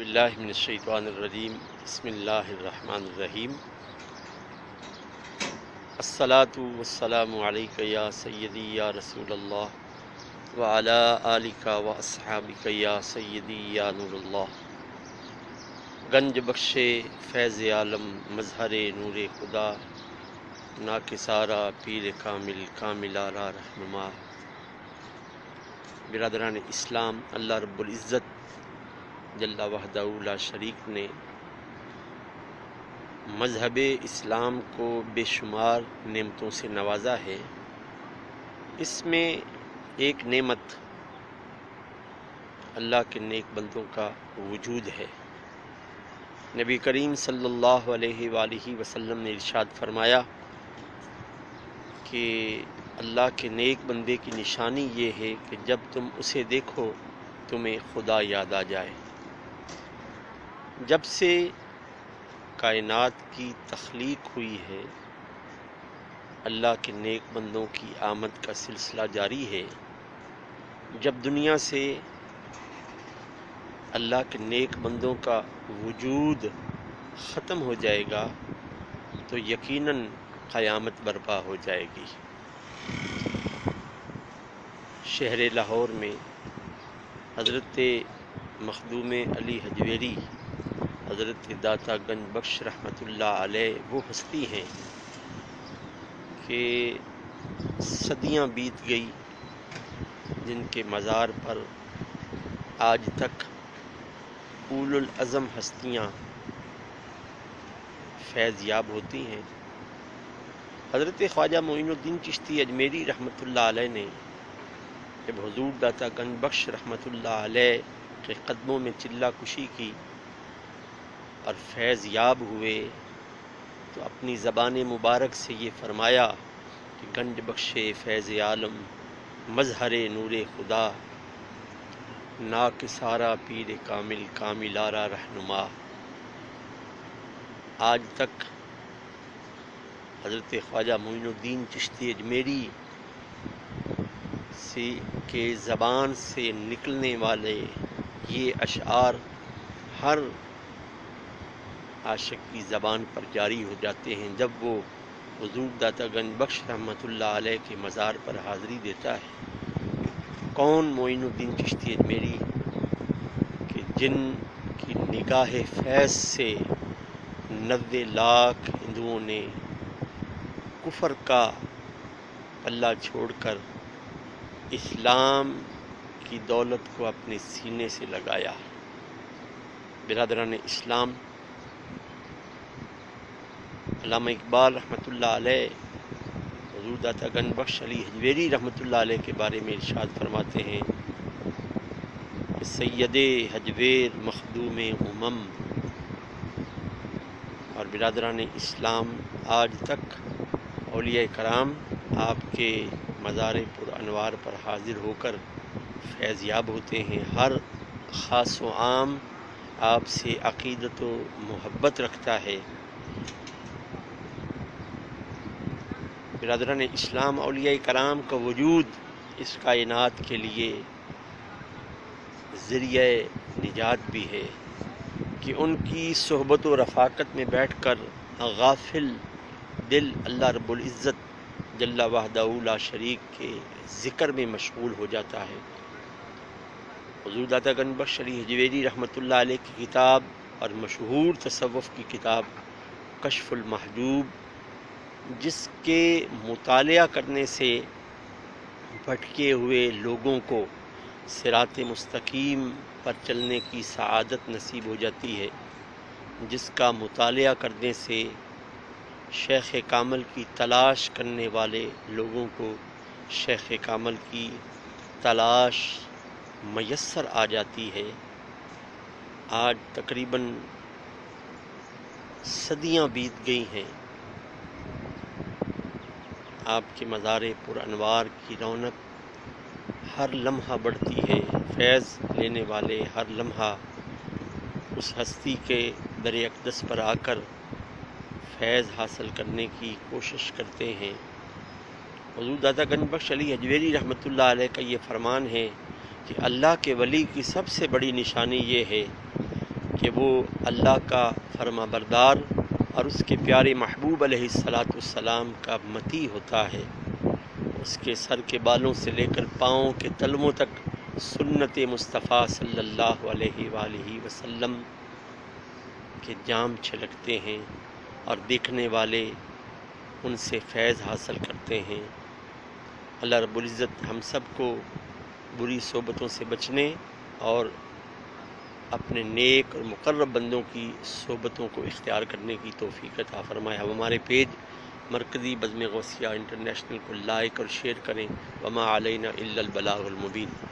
باللہ من الشیطان الرجیم بسم اللہ الرحمن الرحیم الصلاۃ والسلام علیک یا سیدی یا رسول اللہ وعلی آلک و اصحابک یا سیدی یا نور اللہ۔ گنج بخش فیض عالم مظہر نور خدا، ناکسارا پیر کامل کامل آرا رہنما۔ برادران اسلام، اللہ رب العزت جل وحدہ لا شریک نے مذہب اسلام کو بے شمار نعمتوں سے نوازا ہے۔ اس میں ایک نعمت اللہ کے نیک بندوں کا وجود ہے۔ نبی کریم صلی اللہ علیہ وآلہ وسلم نے ارشاد فرمایا کہ اللہ کے نیک بندے کی نشانی یہ ہے کہ جب تم اسے دیکھو تمہیں خدا یاد آ جائے۔ جب سے کائنات کی تخلیق ہوئی ہے، اللہ کے نیک بندوں کی آمد کا سلسلہ جاری ہے۔ جب دنیا سے اللہ کے نیک بندوں کا وجود ختم ہو جائے گا تو یقیناً قیامت برپا ہو جائے گی۔ شہر لاہور میں حضرت مخدوم علی حجویری، حضرت داتا گنج بخش رحمۃ اللہ علیہ وہ ہستی ہیں کہ صدیاں بیت گئی، جن کے مزار پر آج تک اولو العزم ہستیاں فیض یاب ہوتی ہیں۔ حضرت خواجہ معین الدین چشتی اجمیری رحمۃ اللہ علیہ نے جب حضور داتا گنج بخش رحمۃ اللہ علیہ کے قدموں میں چلہ کشی کی اور فیض یاب ہوئے تو اپنی زبان مبارک سے یہ فرمایا کہ گنج بخش فیض عالم مظہر نور خدا، ناکسارا پیر کامل کامل آرا رہنما۔ آج تک حضرت خواجہ معین الدین چشتی اجمیری کے زبان سے نکلنے والے یہ اشعار ہر عاشق کی زبان پر جاری ہو جاتے ہیں جب وہ حضور داتا گنج بخش رحمۃ اللہ علیہ کے مزار پر حاضری دیتا ہے۔ کون معین الدین چشتی اجمیری کہ جن کی نگاہ فیض سے 90 لاکھ ہندوؤں نے کفر کا پلہ چھوڑ کر اسلام کی دولت کو اپنے سینے سے لگایا۔ برادران اسلام، علامہ اقبال رحمۃ اللہ علیہ حضور داتا گنج بخش علی حجویری رحمۃ اللہ علیہ کے بارے میں ارشاد فرماتے ہیں کہ سید حجویر مخدوم امم۔ اور برادران اسلام، آج تک اولیاء کرام آپ کے مزار پر انوار پر حاضر ہو کر فیض یاب ہوتے ہیں۔ ہر خاص و عام آپ سے عقیدت و محبت رکھتا ہے۔ برادران اسلام، اولیاء کرام کا وجود اس کائنات کے لیے ذریعہ نجات بھی ہے کہ ان کی صحبت و رفاقت میں بیٹھ کر غافل دل اللہ رب العزت جل وحدہ لا شریک کے ذکر میں مشغول ہو جاتا ہے۔ حضور داتا گنج بخش علی حجویری رحمۃ اللہ علیہ کی کتاب اور مشہور تصوف کی کتاب کشف المحجوب، جس کے مطالعہ کرنے سے بھٹکے ہوئے لوگوں کو صراط مستقیم پر چلنے کی سعادت نصیب ہو جاتی ہے، جس کا مطالعہ کرنے سے شیخ کامل کی تلاش کرنے والے لوگوں کو شیخ کامل کی تلاش میسر آ جاتی ہے۔ آج تقریباً صدیاں بیت گئی ہیں، آپ کے مزار پر انوار کی رونق ہر لمحہ بڑھتی ہے۔ فیض لینے والے ہر لمحہ اس ہستی کے در اقدس پر آ کر فیض حاصل کرنے کی کوشش کرتے ہیں۔ حضور داتا گنج بخش علی حجویری رحمۃ اللہ علیہ کا یہ فرمان ہے کہ اللہ کے ولی کی سب سے بڑی نشانی یہ ہے کہ وہ اللہ کا فرما بردار اور اس کے پیارے محبوب علیہ السلام کا متی ہوتا ہے۔ اس کے سر کے بالوں سے لے کر پاؤں کے تلووں تک سنت مصطفیٰ صلی اللہ علیہ وآلہ وسلم کے جام چھلکتے ہیں اور دیکھنے والے ان سے فیض حاصل کرتے ہیں۔ اللہ رب العزت ہم سب کو بری صحبتوں سے بچنے اور اپنے نیک اور مقرب بندوں کی صحبتوں کو اختیار کرنے کی توفیق عطا فرمائے۔ ہمارے پیج مرکزی بزم غوثیہ انٹرنیشنل کو لائک اور شیئر کریں۔ وما علینا الا البلاغ المبین۔